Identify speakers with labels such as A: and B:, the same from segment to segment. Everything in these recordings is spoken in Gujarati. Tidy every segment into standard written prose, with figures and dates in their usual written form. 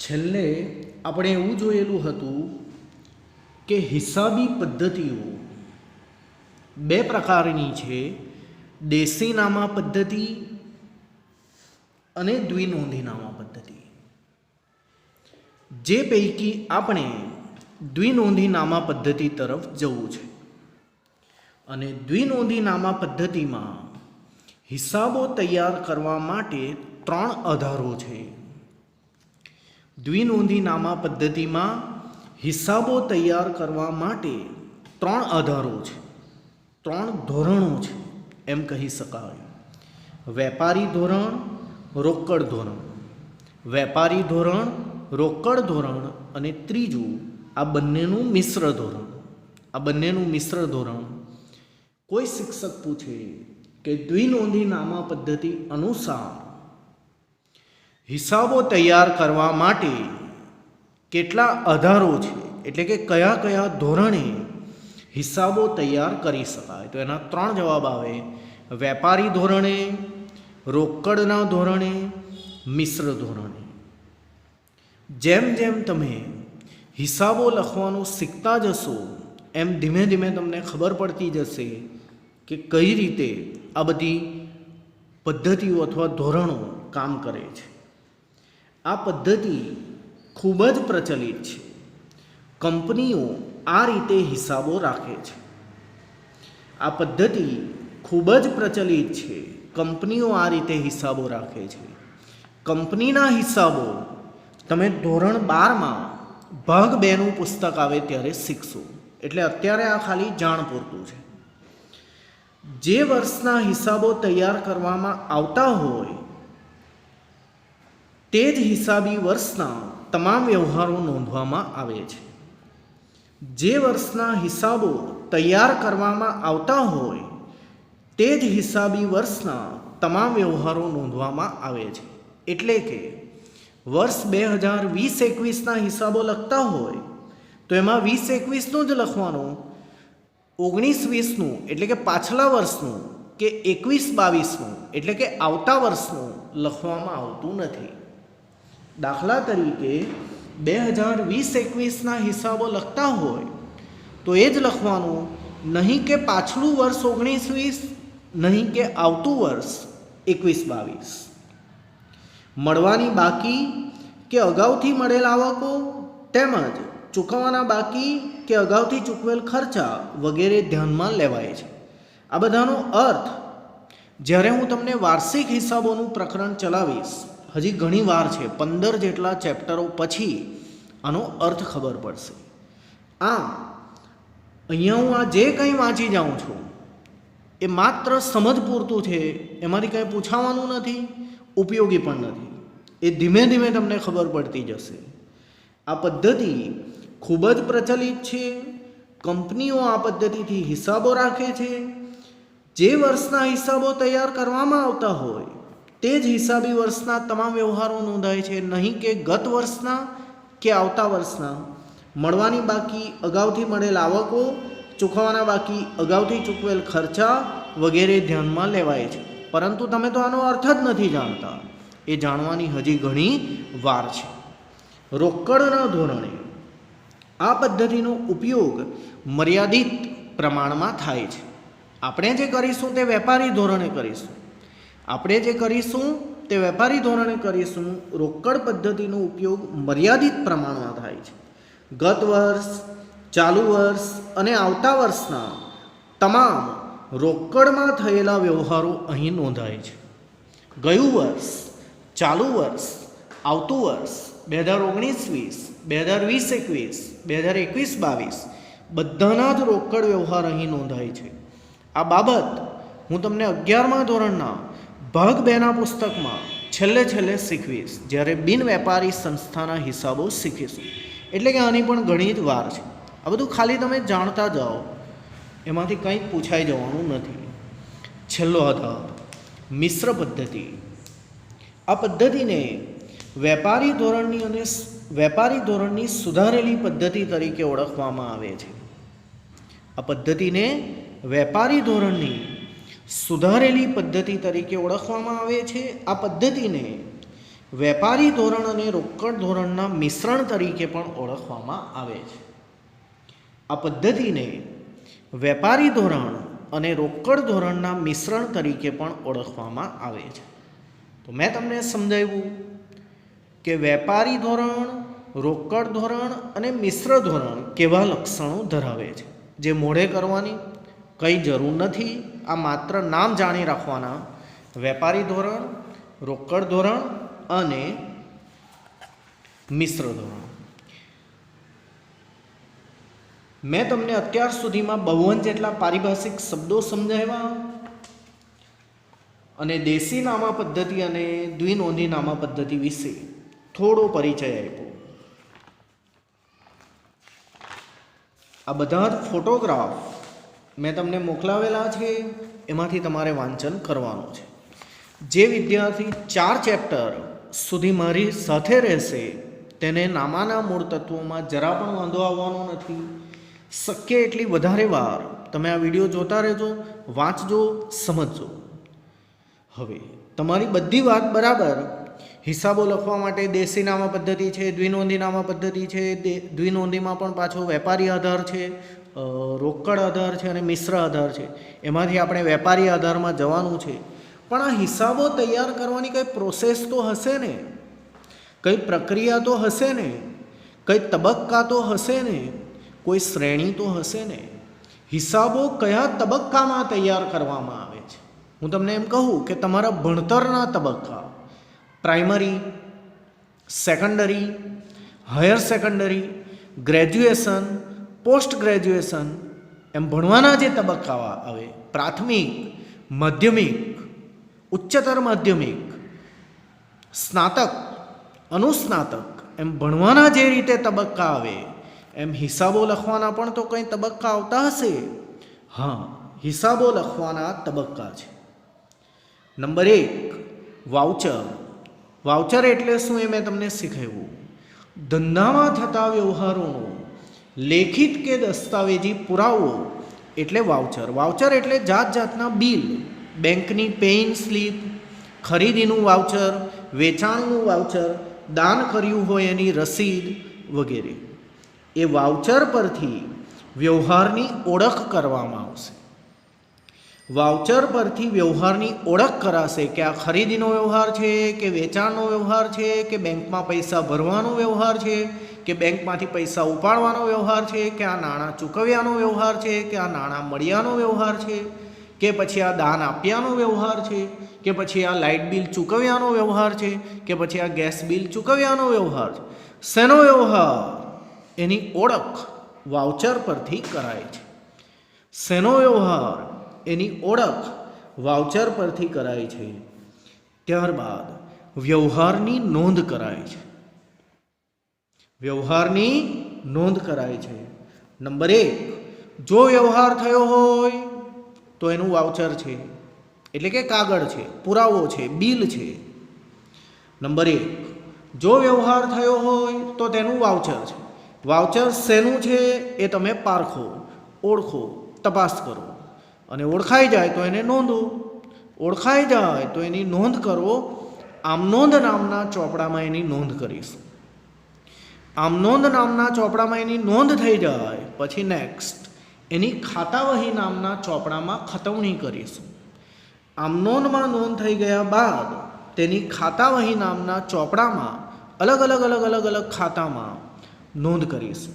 A: છેલ્લે આપણે એવું જોયેલું હતું કે હિસાબી પદ્ધતિઓ બે પ્રકારની છે, દેશી નામા પદ્ધતિ અને દ્વિનોંધી નામા પદ્ધતિ। જે પૈકી આપણે દ્વિનોંધી નામા પદ્ધતિ તરફ જવું છે અને દ્વિનોંધી નામા પદ્ધતિમાં હિસાબો તૈયાર કરવા માટે ત્રણ આધારો છે। દ્વિનોંધી નામા પદ્ધતિમાં હિસાબો તૈયાર કરવા માટે ત્રણ આધારો છે, ત્રણ ધોરણો છે એમ કહી શકાય। વેપારી ધોરણ, રોકડ ધોરણ, વેપારી ધોરણ, રોકડ ધોરણ અને ત્રીજું આ બંનેનું મિશ્ર ધોરણ। આ બંનેનું મિશ્ર ધોરણ કોઈ શિક્ષક પૂછે કે દ્વિનોંધી નામા પદ્ધતિ અનુસાર હિસાબો તૈયાર કરવા માટે કેટલા આધારો છે, એટલે કે કયા કયા ધોરણે હિસાબો તૈયાર કરી શકાય, તો એના ત્રણ જવાબ આવે, વેપારી ધોરણે, રોકડના ધોરણે, મિશ્ર ધોરણે। જેમ જેમ તમે હિસાબો લખવાનું શીખતા જશો એમ ધીમે ધીમે તમને ખબર પડતી જશે કે કઈ રીતે આ બધી પદ્ધતિઓ અથવા ધોરણો કામ કરે છે। આ પદ્ધતિ ખૂબ જ પ્રચલિત છે, કંપનીઓ આ રીતે હિસાબો રાખે છે। આ પદ્ધતિ ખૂબ જ પ્રચલિત છે, કંપનીઓ આ રીતે હિસાબો રાખે છે। કંપનીના હિસાબો તમે ધોરણ 12માં ભાગ 2નું પુસ્તક આવે ત્યારે શીખશો, એટલે અત્યારે આ ખાલી જાણ પૂરતું છે। જે વર્ષના હિસાબો તૈયાર કરવામાં આવતા હોય તે જ હિસાબી વર્ષના તમામ વ્યવહારો નોંધવામાં આવે છે। જે વર્ષના હિસાબો તૈયાર કરવામાં આવતા હોય તે જ હિસાબી વર્ષના તમામ વ્યવહારો નોંધવામાં આવે છે। એટલે કે વર્ષ 2020-21ના હિસાબો લખતા હોય તો એમાં 20-21નું જ લખવાનું, 19-20નું એટલે કે પાછલા વર્ષનું કે 21-22નું એટલે કે આવતા વર્ષનું લખવામાં આવતું નથી। દાખલા તરીકે 2020-21ના હિસાબો લખતા હોય તો એ જ લખવાનું, નહીં કે પાછલું વર્ષ 19-20, નહીં કે આવતું વર્ષ 21-22। મળવાની બાકી કે અગાઉથી મળેલ આવકો તેમજ ચૂકવવાના બાકી કે અગાઉથી ચૂકવેલ ખર્ચા વગેરે ધ્યાનમાં લેવાય છે। આ બધાનો અર્થ જ્યારે હું તમને વાર્ષિક હિસાબોનું પ્રકરણ ચલાવીશ, હજી ઘણી વાર છે, 15 જેટલા ચેપ્ટરો પછી આનો અર્થ ખબર પડશે। આમ અહીંયા હું આ જે કંઈ વાંચી જાઉં છું એ માત્ર સમજ પૂરતું છે, એમાંથી કંઈ પૂછાવાનું નથી, ઉપયોગી પણ નથી। એ ધીમે ધીમે તમને ખબર પડતી જશે। આ પદ્ધતિ ખૂબ જ પ્રચલિત છે, કંપનીઓ આ પદ્ધતિથી હિસાબો રાખે છે। જે વર્ષના હિસાબો તૈયાર કરવામાં આવતા હોય તે જ હિસાબી વર્ષના તમામ વ્યવહારો નોંધાય છે, નહીં કે ગત વર્ષના કે આવતા વર્ષના। મળવાની બાકી અગાઉથી મળેલ આવકો, ચૂકવવાના બાકી અગાઉથી ચૂકવેલ ખર્ચા વગેરે ધ્યાનમાં લેવાય છે। પરંતુ તમે તો આનો અર્થ જ નથી જાણતા, એ જાણવાની હજી ઘણી વાર છે। રોકડના ધોરણે આ પદ્ધતિનો ઉપયોગ મર્યાદિત પ્રમાણમાં થાય છે। આપણે જે કરીશું તે વેપારી ધોરણે કરીશું, રોકડ પદ્ધતિનો ઉપયોગ મર્યાદિત પ્રમાણમાં થાય છે। ગત વર્ષ, ચાલુ વર્ષ અને આવતા વર્ષના તમામ રોકડમાં થયેલા વ્યવહારો અહીં નોંધાય છે। ગયું વર્ષ, ચાલુ વર્ષ, આવતું વર્ષ, 2019-20, 2020-21, 2021-22 બધાના જ રોકડ વ્યવહાર અહીં નોંધાય છે। આ બાબત હું તમને 11મા ધોરણના ભાગ 2ના પુસ્તકમાં છેલ્લે શીખવીશ, જ્યારે બિન વેપારી સંસ્થાના હિસાબો શીખીશું। એટલે કે આની પણ ઘણી જ વાર છે। આ બધું ખાલી તમે જાણતા જાઓ, એમાંથી કંઈ પૂછાઈ જવાનું નથી। છેલ્લો આધાર, મિશ્ર પદ્ધતિ। આ પદ્ધતિને વેપારી ધોરણની સુધારેલી પદ્ધતિ તરીકે ઓળખવામાં આવે છે। આ પદ્ધતિને વેપારી ધોરણની સુધારેલી પદ્ધતિ તરીકે ઓળખવામાં આવે છે। આ પદ્ધતિને વેપારી ધોરણ અને રોકડ ધોરણના મિશ્રણ તરીકે પણ ઓળખવામાં આવે છે. આ પદ્ધતિને વેપારી ધોરણ અને રોકડ ધોરણના મિશ્રણ તરીકે પણ ઓળખવામાં આવે છે. તો મેં તમને સમજાવ્યું કે વેપારી ધોરણ, રોકડ ધોરણ અને મિશ્ર ધોરણ કેવા લક્ષણો ધરાવે છે, જે મોઢે કરવાની કંઈ જરૂર નથી. આ માત્ર નામ જાણી રાખવાના. વેપારી ધોરણ, રોકડ ધોરણ અને મિશ્ર ધોરણ. મેં તમને અત્યાર સુધીમાં 52 જેટલા પારિભાષિક શબ્દો સમજાવ્યા અને દેશી નામા પદ્ધતિ અને દ્વિનોંધી નામા પદ્ધતિ વિશે થોડો પરિચય આપ્યો. આ બધા જ ફોટોગ્રાફ મેં તમને મોકલાવેલા છે, એમાંથી તમારે વાંચન કરવાનું છે. જે વિદ્યાર્થી 4 ચેપ્ટર સુધી મારી સાથે રહેશે તેને નામાના મૂળ તત્વોમાં જરા પણ વાંધો આવવાનો નથી. શક્ય એટલી વધારે વાર તમે આ વિડીયો જોતા રહેજો, વાંચજો, સમજજો. હવે તમારી બધી વાત બરાબર. હિસાબો લખવા માટે દેશી નામા પદ્ધતિ છે, દ્વિનોંધી નામા પદ્ધતિ છે. દ્વિનોંધીમાં પણ પાછો વેપારી આધાર છે, રોકડ આધાર છે અને મિશ્ર આધાર છે. એમાંથી આપણે વેપારી આધારમાં જવાનું છે. પણ આ હિસાબો તૈયાર કરવાની કંઈ પ્રોસેસ તો હશે ને, કંઈ પ્રક્રિયા તો હશે ને, કંઈ તબક્કા તો હશે ને, કોઈ શ્રેણી તો હશે ને. હિસાબો કયા તબક્કામાં તૈયાર કરવામાં આવે છે? હું તમને એમ કહું કે તમારા ભણતરના તબક્કા, primary, secondary, higher secondary, graduation, post graduation, એમ ભણવાના જે તબક્કાઓ આવે, પ્રાથમિક, માધ્યમિક, ઉચ્ચતર માધ્યમિક, સ્નાતક, અનુસ્નાતક, એમ ભણવાના જે રીતે તબક્કા આવે એમ હિસાબો લખવાના પણ તો કંઈ તબક્કા આવતા હશે. હા, હિસાબો લખવાના તબક્કા છે. Number 1, voucher. વાઉચર એટલે શું એ મેં તમને શીખવ્યું. ધંધામાં થતા વ્યવહારોનો લેખિત કે દસ્તાવેજી પુરાવો એટલે વાઉચર. વાઉચર એટલે જાત જાતના બિલ, બેંકની પેઇન સ્લીપ, ખરીદીનું વાઉચર, વેચાણનું વાઉચર, દાન કર્યું હોય એની રસીદ વગેરે. એ વાઉચર પરથી વ્યવહારની ઓળખ કરવામાં આવશે. વાઉચર પરથી વ્યવહારની ઓળખ કરાશે કે આ ખરીદીનો વ્યવહાર છે કે વેચાણનો વ્યવહાર છે કે બેંકમાં પૈસા ભરવાનો વ્યવહાર છે કે બેંકમાંથી પૈસા ઉપાડવાનો વ્યવહાર છે કે આ નાણાં ચૂકવ્યાનો વ્યવહાર છે કે આ નાણાં મળ્યાનો વ્યવહાર છે કે પછી આ દાન આપ્યાનો વ્યવહાર છે કે પછી આ લાઇટ બિલ ચૂકવ્યાનો વ્યવહાર છે કે પછી આ ગેસ બિલ ચૂકવ્યાનો વ્યવહાર છે. શેનો વ્યવહાર? એની ઓળખ વાઉચર પરથી કરાય છે. શેનો વ્યવહાર? એની ઓળખ વાઉચર પરથી કરાય છે. ત્યારબાદ વ્યવહારની નોંધ કરાય છે. વ્યવહારની નોંધ કરાય છે. નંબર 1, જો વ્યવહાર થયો હોય તો એનું વાઉચર છે, એટલે કે કાગળ છે, પુરાવો છે, બિલ છે. નંબર 1, જો વ્યવહાર થયો હોય તો તેનું વાઉચર છે. વાઉચર શેનું છે એ તમે પારખો, ઓળખો, તપાસ કરો અને ઓળખાઈ જાય તો એને નોંધો. ઓળખાઈ જાય તો એની નોંધ કરો. આમનોંધ નામના ચોપડામાં એની નોંધ કરીશું. આમનોંધ નામના ચોપડામાં એની નોંધ થઈ જાય પછી નેક્સ્ટ એની ખાતાવહી નામના ચોપડામાં ખતવણી કરીશું. આમનોંધમાં નોંધ થઈ ગયા બાદ તેની ખાતાવહી નામના ચોપડામાં અલગ અલગ ખાતામાં નોંધ કરીશું.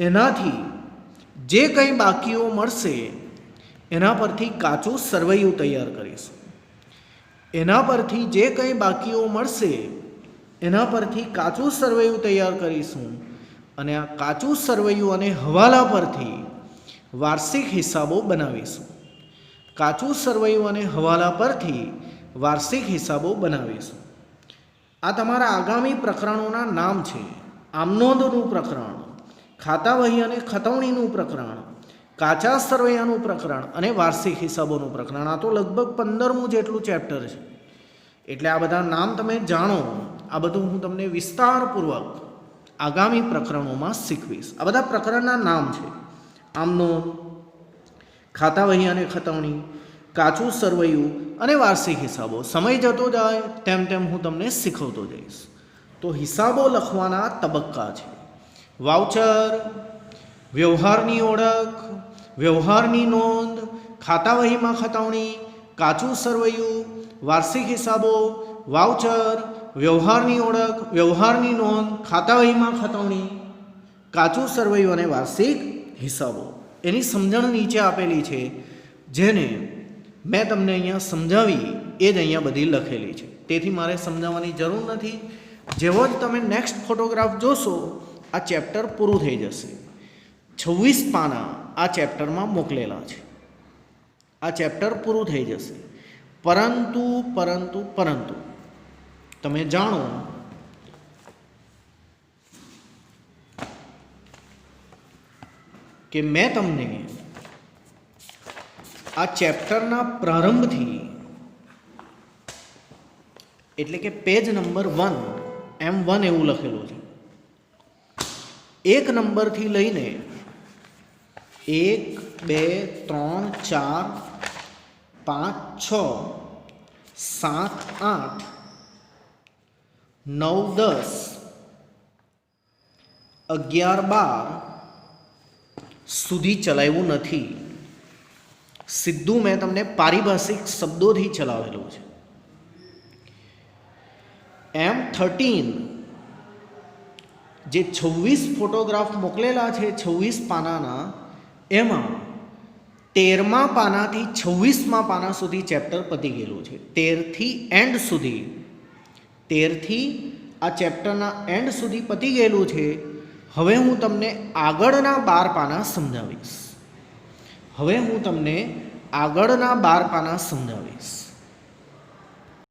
A: એનાથી જે કંઈ બાકીઓ મળશે એના પરથી કાચું સરવૈયું તૈયાર કરીશું. એના પરથી જે કંઈ બાકીઓ મળશે એના પરથી કાચું સરવૈયું તૈયાર કરીશું અને આ કાચું સરવૈયું અને હવાલા પરથી વાર્ષિક હિસાબો બનાવીશું. કાચું સરવૈયું અને હવાલા પરથી વાર્ષિક હિસાબો બનાવીશું. આ તમારા આગામી પ્રકરણોના નામ છે. આમનોંધનું પ્રકરણ, ખાતાવહી અને ખતવણીનું પ્રકરણ, કાચા સરવૈયાનું પ્રકરણ અને વાર્ષિક હિસાબોનું પ્રકરણ. આ તો લગભગ 15મું જેટલું ચેપ્ટર છે. એટલે આ બધા નામ તમે જાણો. આ બધું હું તમને વિસ્તારપૂર્વક આગામી પ્રકરણોમાં શીખવીશ. આ બધા પ્રકરણના નામ છે. આમનોંધ, ખાતાવહી અને ખતવણી, કાચું સરવૈયું અને વાર્ષિક હિસાબો. સમય જતો જાય તેમ તેમ હું તમને શીખવતો જઈશ. તો હિસાબો લખવાના તબક્કા છે: વાઉચર, વ્યવહારની ઓળખ, વ્યવહારની નોંધ, ખાતા વહીમાં ખતાવણી, કાચું સરવૈયું, વાર્ષિક હિસાબો, વાઉચર, વ્યવહારની ઓળખ, વ્યવહારની નોંધ, ખાતા વહીમાં ખતાવણી, કાચું સરવૈયું અને વાર્ષિક હિસાબો. એની સમજણ નીચે આપેલી છે, જેને મેં તમને અહીંયા સમજાવી એ જ અહીંયા બધી લખેલી છે. તેથી મારે સમજાવવાની જરૂર નથી. જેવો જ તમે નેક્સ્ટ ફોટોગ્રાફ જોશો આ ચેપ્ટર પૂરું થઈ જશે. 26 પાના આ ચેપ્ટરમાં મોકલેલા છે. આ ચેપ્ટર પૂરું થઈ જશે. પરંતુ તમે જાણો કે મેં તમને આ ચેપ્ટરના પ્રારંભથી એટલે કે પેજ નંબર 1 M1 એવું લખેલું છે. 1 નંબરથી લઈને 1, 2, 3, 4, 5, 6, 7, 8, 9, 10, 11, 12 સુધી ચલાવ્યું નથી. સીધું મેં તમને પારિભાષિક શબ્દોથી ચલાવેલું છે. M13 જે 26 ફોટોગ્રાફ મોકલેલા છે 26 પાનાના, એમાં 13મા પાનાથી 26મા પાના સુધી ચેપ્ટર પતી ગયેલું છે. 13થી એન્ડ સુધી, 13થી આ ચેપ્ટરના એન્ડ સુધી પતી ગયેલું છે. હવે હું તમને આગળના 12 પાના સમજાવીશ.